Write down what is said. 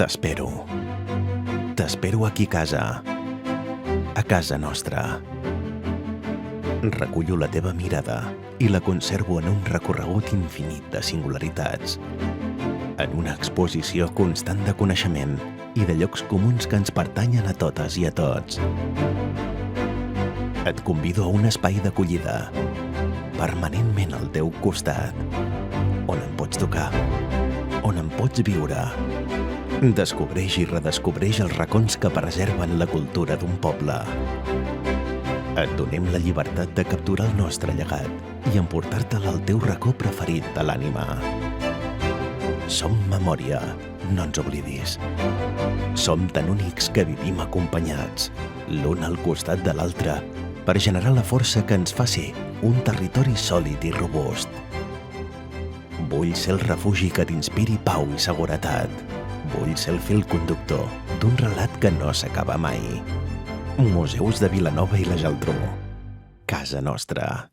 T'espero. T'espero aquí a casa nostra. Recullo la teva mirada i la conservo en un recorregut infinit de singularitats, en una exposició constant de coneixement i de llocs comuns que ens pertanyen a totes i a tots. Et convido a un espai d'acollida, permanentment al teu costat, on em pots tocar, on em pots viure. Descobreix i redescobreix els racons que preserven la cultura d'un poble. Et donem la llibertat de capturar el nostre llegat i emportar-te'l al teu racó preferit de l'ànima. Som memòria, no ens oblidis. Som tan únics que vivim acompanyats, l'un al costat de l'altre, per generar la força que ens fa ser un territori sòlid i robust. Vull ser el refugi que t'inspiri pau i seguretat. Vull ser el fil conductor d'un relat que no s'acaba mai. Museus de Vilanova i la Geltrú. Casa nostra.